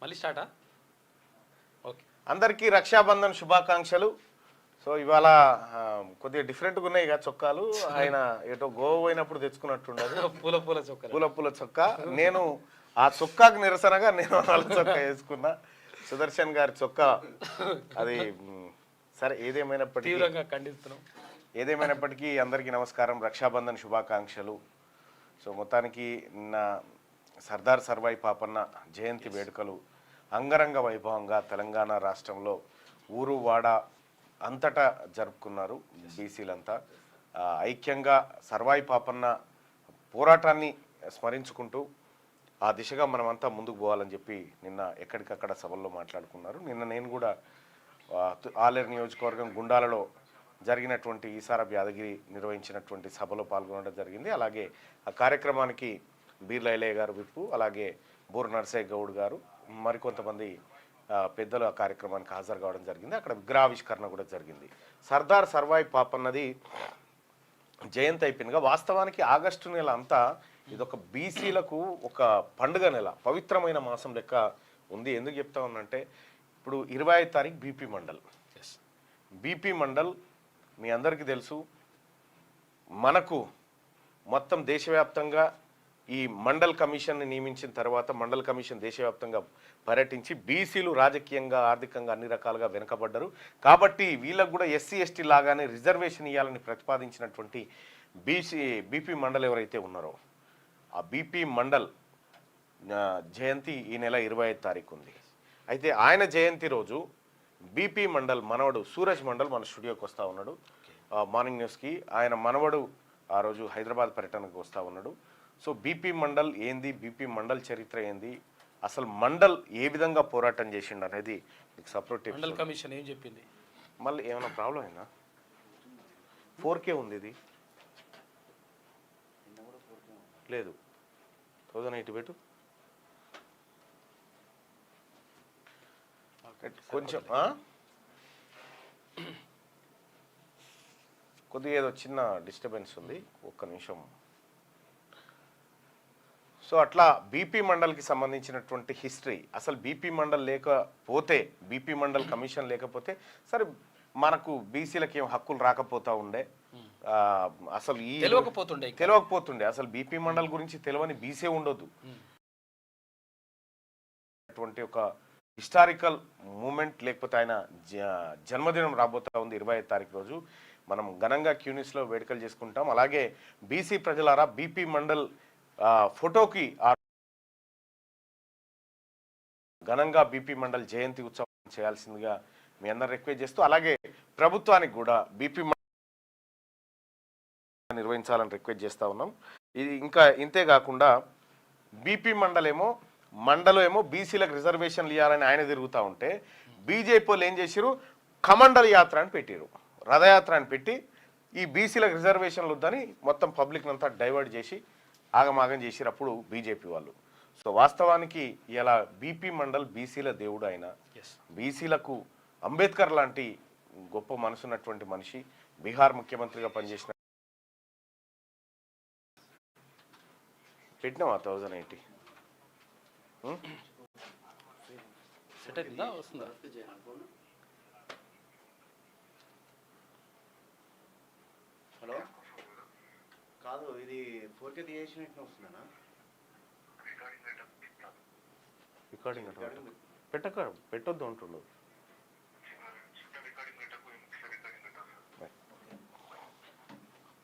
మళ్ళీ స్టార్టా? ఓకే, అందరికీ రక్షాబంధన్ శుభాకాంక్షలు. సో ఇవాళ కొద్దిగా డిఫరెంట్గా ఉన్నాయి ఇక చొక్కాలు. ఆయన ఏటో గోవా పోయినప్పుడు తెచ్చుకున్నట్టుండదు పూల పూల చొక్కా. పూల పూల చొక్కా. నేను ఆ చొక్కాకు నిరసనగా నేను నల్ల చొక్కా వేసుకున్నా. సుదర్శన్ గారి చొక్కా అది. సరే, ఏదేమైనప్పటికీ అందరికీ నమస్కారం, రక్షాబంధన్ శుభాకాంక్షలు. సో మొత్తానికి నిన్న సర్దార్ సర్వాయి పాపన్న జయంతి వేడుకలు అంగరంగ వైభవంగా తెలంగాణ రాష్ట్రంలో ఊరు వాడ అంతటా జరుపుకున్నారు. బీసీలంతా ఐక్యంగా సర్వాయి పాపన్న పోరాటాన్ని స్మరించుకుంటూ ఆ దిశగా మనమంతా ముందుకు పోవాలని చెప్పి నిన్న ఎక్కడికక్కడ సభల్లో మాట్లాడుకున్నారు. నిన్న నేను కూడా ఆలేరు నియోజకవర్గం గుండాలలో జరిగినటువంటి ఈసారబ్ యాదగిరి నిర్వహించినటువంటి సభలో పాల్గొనడం జరిగింది. అలాగే ఆ కార్యక్రమానికి బీర్ల ఐలయ్య గారు విప్పు, అలాగే బూర్ నర్సయ్య గౌడ్ గారు, మరికొంతమంది పెద్దలు ఆ కార్యక్రమానికి హాజరు కావడం జరిగింది. అక్కడ విగ్రహావిష్కరణ కూడా జరిగింది. సర్దార్ సర్వాయి పాపన్నది జయంతి అయిపోయిందిగా. వాస్తవానికి ఆగస్టు నెల అంతా ఇదొక బీసీలకు ఒక పండుగ నెల, పవిత్రమైన మాసం లెక్క ఉంది. ఎందుకు చెప్తా ఉన్నంటే ఇప్పుడు 25వ తారీఖు బీపీ మండల్. బీపీ మండల్ మీ అందరికీ తెలుసు. మనకు మొత్తం దేశవ్యాప్తంగా ఈ మండల్ కమిషన్ని నియమించిన తర్వాత మండల్ కమిషన్ దేశవ్యాప్తంగా పర్యటించి బీసీలు రాజకీయంగా ఆర్థికంగా అన్ని రకాలుగా వెనుకబడ్డారు కాబట్టి వీళ్ళకు కూడా ఎస్సీ ఎస్టీ లాగానే రిజర్వేషన్ ఇవ్వాలని ప్రతిపాదించినటువంటి బీపీ మండల్ ఎవరైతే ఉన్నారో ఆ బీపీ మండల్ జయంతి ఈ నెల 25వ తారీఖు ఉంది. అయితే ఆయన జయంతి రోజు బీపీ మండల్ మనవడు సూరజ్ మండల్ మన స్టూడియోకి వస్తూ ఉన్నాడు మార్నింగ్ న్యూస్కి. ఆయన మనవడు ఆ రోజు హైదరాబాద్ పర్యటనకు వస్తూ ఉన్నాడు. సో బీపీ మండల్ ఏంది, బీపీ మండల్ చరిత్ర ఏంది, అసలు మండల్ ఏ విధంగా పోరాటం చేసిండు అనేది మీకు సపరేట్. మండల్ కమిషన్ ఏం చెప్పింది? మళ్ళీ ఏమైనా ప్రాబ్లం అయిందా? 4K ఉంది, ఇది లేదు 1080 పెట్టు కొంచెం. కొద్దిగా ఏదో చిన్న డిస్టర్బెన్స్ ఉంది, ఒక్క నిమిషం. సో అట్లా బీపీ మండల్కి సంబంధించినటువంటి హిస్టరీ, అసలు బీపీ మండల్ లేకపోతే, బీపీ మండల్ కమిషన్ లేకపోతే సరే మనకు బీసీలకి ఏం హక్కులు రాకపోతా ఉండే, అసలు ఈ తెలియకపోతుండే. అసలు బీపీ మండల్ గురించి తెలియని బీసీ ఉండొద్దు. అటువంటి ఒక హిస్టారికల్ మూమెంట్, లేకపోతే ఆయన జన్మదినం రాబోతా ఉంది 25వ తారీఖు రోజు. మనం ఘనంగా క్యూనిస్లో వేడుకలు చేసుకుంటాం. అలాగే బీసీ ప్రజలారా బీపీ మండల్ ఫోటోకి ఘనంగా బీపీ మండల్ జయంతి ఉత్సవం చేయాల్సిందిగా మీ అందరు రిక్వెస్ట్ చేస్తూ, అలాగే ప్రభుత్వానికి కూడా బీపీ నిర్వహించాలని రిక్వెస్ట్ చేస్తూ ఉన్నాం. ఇది ఇంకా ఇంతే కాకుండా బీపీ మండలం ఏమో బీసీలకు రిజర్వేషన్లు ఇవ్వాలని ఆయన తిరుగుతూ ఉంటే బీజేపీ వాళ్ళు ఏం చేశారు, కమండల్ యాత్ర అని పెట్టారు, రథయాత్ర అని పెట్టి ఈ బీసీలకు రిజర్వేషన్లు వద్దని మొత్తం పబ్లిక్ అంతా డైవర్ట్ చేసి ఆగమాగం చేసిరు అప్పుడు బీజేపీ వాళ్ళు. సో వాస్తవానికి ఇలా బీపీ మండల్ బీసీల దేవుడు, ఆయన బీసీలకు అంబేద్కర్ లాంటి గొప్ప మనసున్నటువంటి మనిషి, బీహార్ ముఖ్యమంత్రిగా పనిచేసిన. పెట్టినావా 1080? హలో, కాదు ఇది 4K తీసేసినట్టు వస్తుందనా? రికార్డింగ్ పెట్టొద్దు అంటుండు.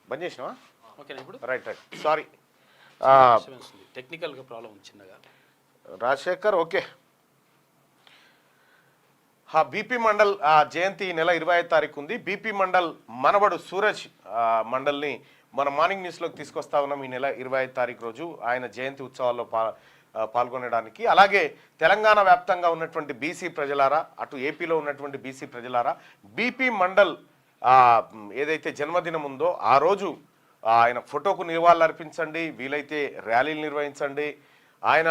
బంద్ చేసినావా? ఓకేనా ఇప్పుడు? రైట్. సారీ, టెక్నికల్గా ప్రాబ్లం చిన్నగా. రాజశేఖర్ ఓకే. బీపీ మండల్ జయంతి నెల 25వ తారీఖు ఉంది. బీపీ మండల్ మనవడు సూరజ్ మండల్ని మన మార్నింగ్ న్యూస్లోకి తీసుకొస్తా ఉన్నాం ఈ నెల 25వ తారీఖు రోజు ఆయన జయంతి ఉత్సవాల్లో పాల్గొనడానికి. అలాగే తెలంగాణ వ్యాప్తంగా ఉన్నటువంటి బీసీ ప్రజలారా, అటు ఏపీలో ఉన్నటువంటి బీసీ ప్రజలారా, బీపీ మండల్ ఏదైతే జన్మదినం ఉందో ఆ రోజు ఆయన ఫోటోకు నివాళులు అర్పించండి, వీలైతే ర్యాలీలు నిర్వహించండి. ఆయన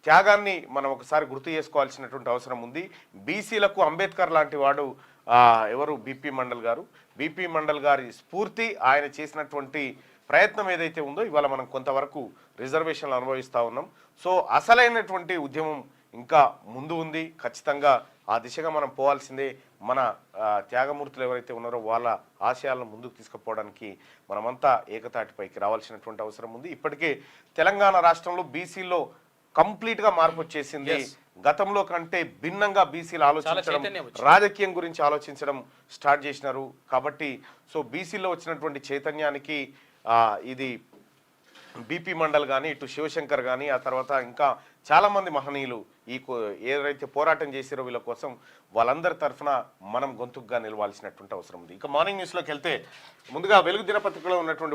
త్యాగాన్ని మనం ఒకసారి గుర్తు చేసుకోవాల్సినటువంటి అవసరం ఉంది. బీసీలకు అంబేద్కర్ లాంటి వాడు ఎవరు, బీపీ మండల్ గారు. బీపీ మండల్ గారి స్ఫూర్తి, ఆయన చేసినటువంటి ప్రయత్నం ఏదైతే ఉందో ఇవాళ మనం కొంతవరకు రిజర్వేషన్లు అనుభవిస్తూ ఉన్నాం. సో అసలైనటువంటి ఉద్యమం ఇంకా ముందు ఉంది. ఖచ్చితంగా ఆ దిశగా మనం పోవాల్సిందే. మన త్యాగమూర్తులు ఎవరైతే ఉన్నారో వాళ్ళ ఆశయాలను ముందుకు తీసుకుపోవడానికి మనమంతా ఏకతాటిపైకి రావాల్సినటువంటి అవసరం ఉంది. ఇప్పటికే తెలంగాణ రాష్ట్రంలో బీసీలో కంప్లీట్గా మార్పు వచ్చేసింది. గతంలో కంటే భిన్నంగా బీసీలు ఆలోచించడం, రాజకీయం గురించి ఆలోచించడం స్టార్ట్ చేసినారు. కాబట్టి సో బీసీలో వచ్చినటువంటి చైతన్యానికి ఇది బీపీ మండల్ కానీ, ఇటు శివశంకర్ కానీ, ఆ తర్వాత ఇంకా చాలామంది మహనీయులు ఏదైతే పోరాటం చేసారో వీళ్ళ కోసం వాళ్ళందరి తరఫున మనం గొంతుకుగా నిలవాల్సినటువంటి అవసరం ఉంది. ఇక మార్నింగ్ న్యూస్లోకి వెళ్తే ముందుగా వెలుగు దినపత్రికలో ఉన్నటువంటి